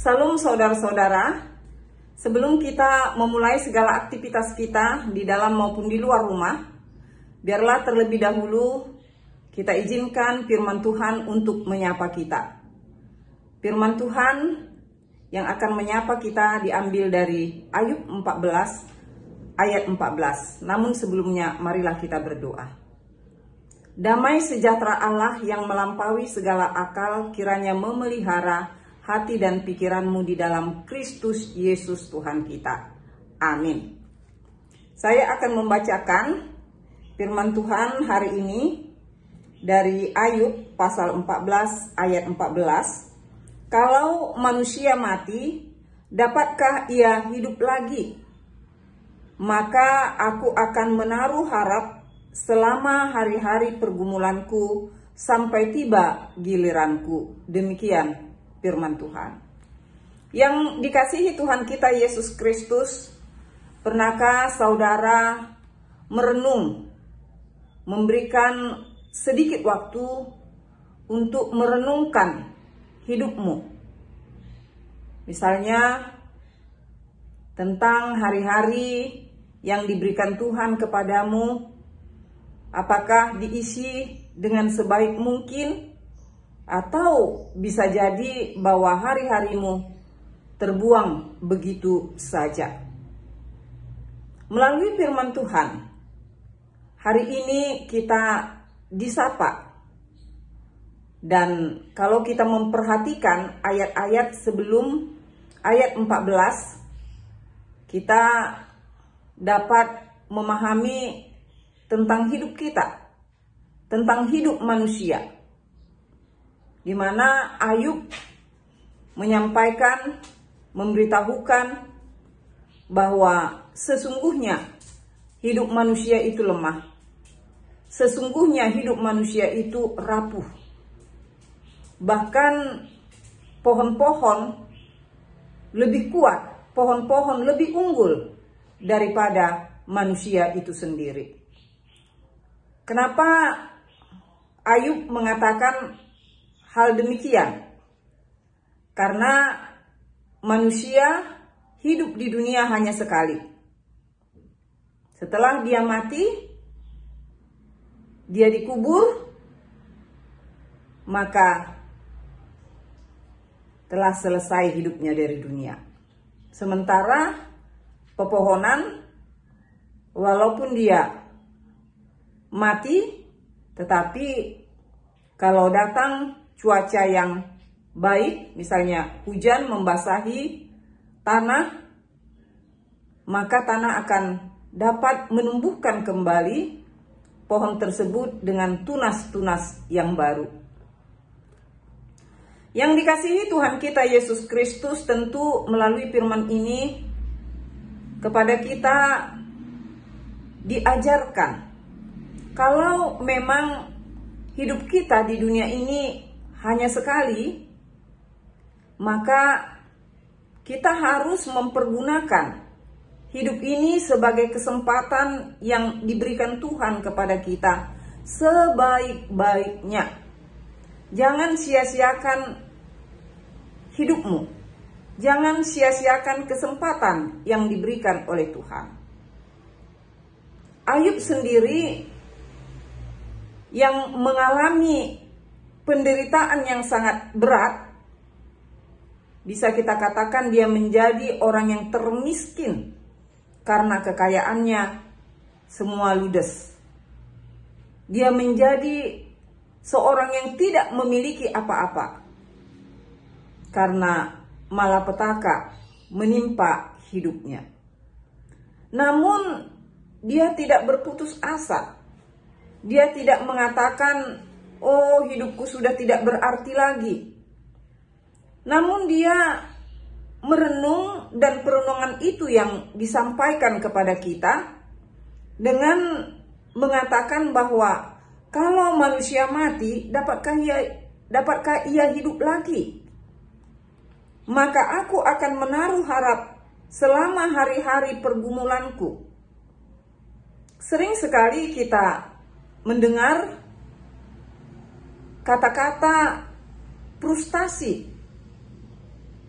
Salam saudara-saudara, sebelum kita memulai segala aktivitas kita di dalam maupun di luar rumah, biarlah terlebih dahulu kita izinkan firman Tuhan untuk menyapa kita. Firman Tuhan yang akan menyapa kita diambil dari Ayub 14 ayat 14. Namun sebelumnya marilah kita berdoa. Damai sejahtera Allah yang melampaui segala akal kiranya memelihara hati dan pikiranmu di dalam Kristus Yesus Tuhan kita. Amin. Saya akan membacakan firman Tuhan hari ini dari Ayub pasal 14 ayat 14. Kalau manusia mati, dapatkah ia hidup lagi? Maka aku akan menaruh harap selama hari-hari pergumulanku sampai tiba giliranku. Demikian firman Tuhan. Yang dikasihi Tuhan kita Yesus Kristus, pernahkah saudara merenung, memberikan sedikit waktu untuk merenungkan hidupmu? Misalnya tentang hari-hari yang diberikan Tuhan kepadamu, apakah diisi dengan sebaik mungkin? Atau bisa jadi bahwa hari-harimu terbuang begitu saja. Melalui firman Tuhan, hari ini kita disapa. Dan kalau kita memperhatikan ayat-ayat sebelum ayat 14, kita dapat memahami tentang hidup kita, tentang hidup manusia, di mana Ayub menyampaikan, memberitahukan bahwa sesungguhnya hidup manusia itu lemah. Sesungguhnya hidup manusia itu rapuh. Bahkan pohon-pohon lebih kuat, pohon-pohon lebih unggul daripada manusia itu sendiri. Kenapa Ayub mengatakan hal demikian? Karena manusia hidup di dunia hanya sekali. Setelah dia mati, dia dikubur, maka telah selesai hidupnya dari dunia. Sementara pepohonan, walaupun dia mati, tetapi kalau datang cuaca yang baik, misalnya hujan membasahi tanah, maka tanah akan dapat menumbuhkan kembali pohon tersebut dengan tunas-tunas yang baru. Yang dikasihi Tuhan kita Yesus Kristus, tentu melalui firman ini kepada kita diajarkan kalau memang hidup kita di dunia ini hanya sekali, maka kita harus mempergunakan hidup ini sebagai kesempatan yang diberikan Tuhan kepada kita sebaik-baiknya. Jangan sia-siakan hidupmu. Jangan sia-siakan kesempatan yang diberikan oleh Tuhan. Ayub sendiri yang mengalami penderitaan yang sangat berat, bisa kita katakan dia menjadi orang yang termiskin karena kekayaannya semua ludes. Dia menjadi seorang yang tidak memiliki apa-apa karena malapetaka menimpa hidupnya. Namun dia tidak berputus asa. Dia tidak mengatakan, "Oh, hidupku sudah tidak berarti lagi." Namun dia merenung, dan perenungan itu yang disampaikan kepada kita dengan mengatakan bahwa kalau manusia mati, dapatkah ia hidup lagi? Maka aku akan menaruh harap selama hari-hari pergumulanku. Sering sekali kita mendengar kata-kata frustasi.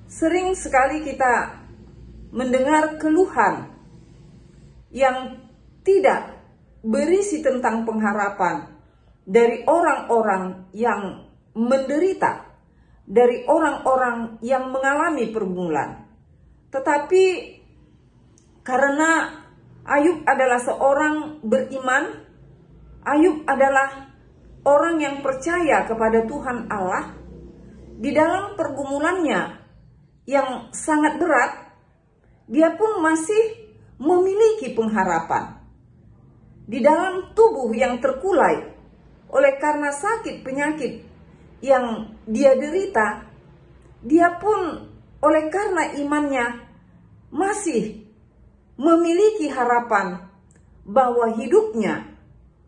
Sering sekali kita mendengar keluhan yang tidak berisi tentang pengharapan dari orang-orang yang menderita, dari orang-orang yang mengalami pergumulan. Tetapi karena Ayub adalah seorang beriman, Ayub adalah orang yang percaya kepada Tuhan Allah, di dalam pergumulannya yang sangat berat, dia pun masih memiliki pengharapan. Di dalam tubuh yang terkulai oleh karena sakit penyakit yang dia derita, dia pun oleh karena imannya masih memiliki harapan bahwa hidupnya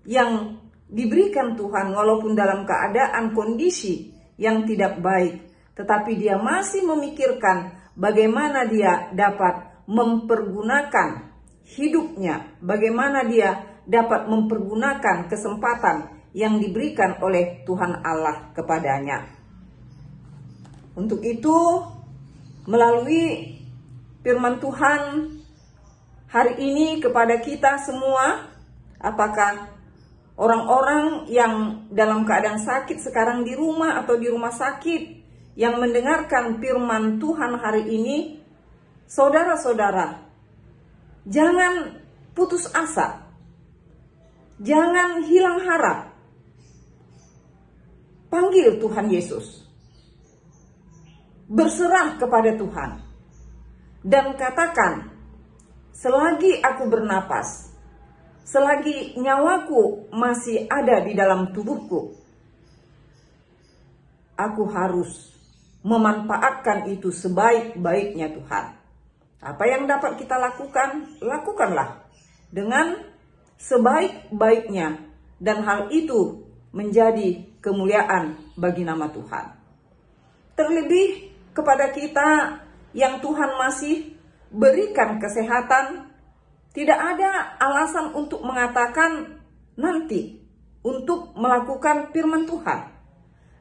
yang diberikan Tuhan walaupun dalam keadaan kondisi yang tidak baik, tetapi dia masih memikirkan bagaimana dia dapat mempergunakan hidupnya, bagaimana dia dapat mempergunakan kesempatan yang diberikan oleh Tuhan Allah kepadanya. Untuk itu, melalui firman Tuhan hari ini kepada kita semua, apakah orang-orang yang dalam keadaan sakit sekarang di rumah atau di rumah sakit yang mendengarkan firman Tuhan hari ini, saudara-saudara, jangan putus asa, jangan hilang harap. Panggil Tuhan Yesus, berserah kepada Tuhan, dan katakan, selagi aku bernapas, selagi nyawaku masih ada di dalam tubuhku, aku harus memanfaatkan itu sebaik-baiknya Tuhan. Apa yang dapat kita lakukan, lakukanlah dengan sebaik-baiknya, dan hal itu menjadi kemuliaan bagi nama Tuhan. Terlebih kepada kita yang Tuhan masih berikan kesehatan, tidak ada alasan untuk mengatakan nanti untuk melakukan firman Tuhan.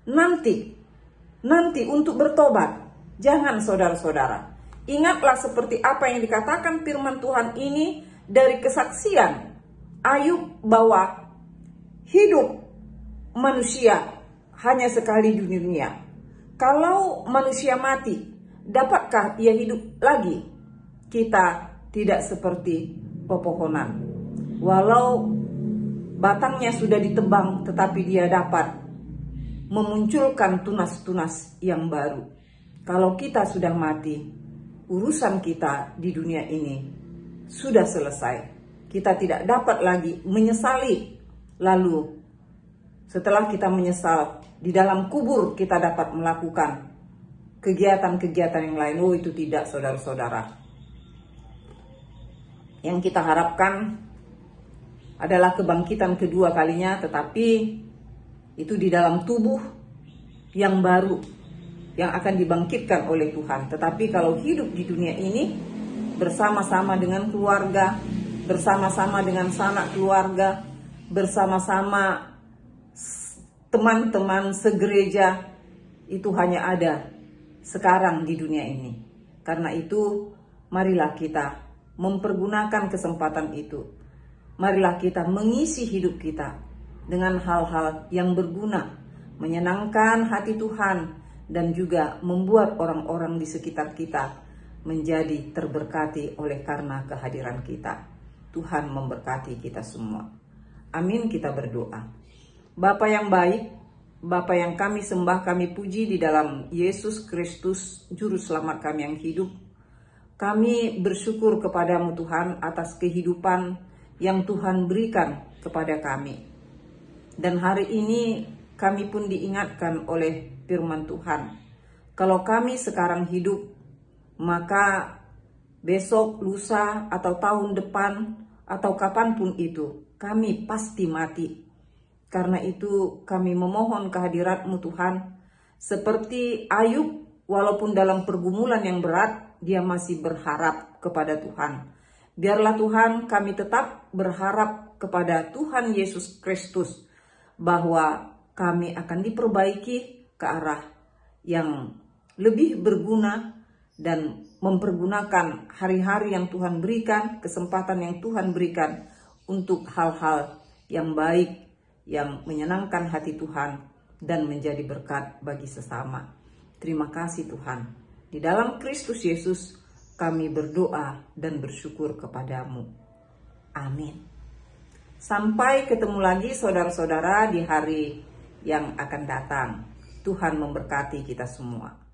Nanti untuk bertobat. Jangan, saudara-saudara. Ingatlah seperti apa yang dikatakan firman Tuhan ini dari kesaksian Ayub bahwa hidup manusia hanya sekali di dunia. Kalau manusia mati, dapatkah ia hidup lagi? Kita tidak seperti pepohonan. Walau batangnya sudah ditebang, tetapi dia dapat memunculkan tunas-tunas yang baru. Kalau kita sudah mati, urusan kita di dunia ini sudah selesai. Kita tidak dapat lagi menyesali. Lalu setelah kita menyesal, di dalam kubur kita dapat melakukan kegiatan-kegiatan yang lain. Oh, itu tidak, saudara-saudara. Yang kita harapkan adalah kebangkitan kedua kalinya, tetapi itu di dalam tubuh yang baru yang akan dibangkitkan oleh Tuhan. Tetapi kalau hidup di dunia ini bersama-sama dengan keluarga, bersama-sama dengan sanak keluarga, bersama-sama teman-teman segereja, itu hanya ada sekarang di dunia ini. Karena itu, marilah kita mempergunakan kesempatan itu. Marilah kita mengisi hidup kita dengan hal-hal yang berguna, menyenangkan hati Tuhan, dan juga membuat orang-orang di sekitar kita menjadi terberkati oleh karena kehadiran kita. Tuhan memberkati kita semua. Amin, kita berdoa. Bapa yang baik, Bapa yang kami sembah, kami puji di dalam Yesus Kristus, Juru Selamat kami yang hidup. Kami bersyukur kepadamu Tuhan atas kehidupan yang Tuhan berikan kepada kami. Dan hari ini kami pun diingatkan oleh firman Tuhan. Kalau kami sekarang hidup, maka besok, lusa, atau tahun depan, atau kapanpun itu, kami pasti mati. Karena itu kami memohon kehadirat-Mu Tuhan. Seperti Ayub, walaupun dalam pergumulan yang berat, dia masih berharap kepada Tuhan. Biarlah Tuhan kami tetap berharap kepada Tuhan Yesus Kristus, bahwa kami akan diperbaiki ke arah yang lebih berguna dan mempergunakan hari-hari yang Tuhan berikan, kesempatan yang Tuhan berikan untuk hal-hal yang baik, yang menyenangkan hati Tuhan dan menjadi berkat bagi sesama. Terima kasih Tuhan. Di dalam Kristus Yesus kami berdoa dan bersyukur kepadamu. Amin. Sampai ketemu lagi saudara-saudara di hari yang akan datang. Tuhan memberkati kita semua.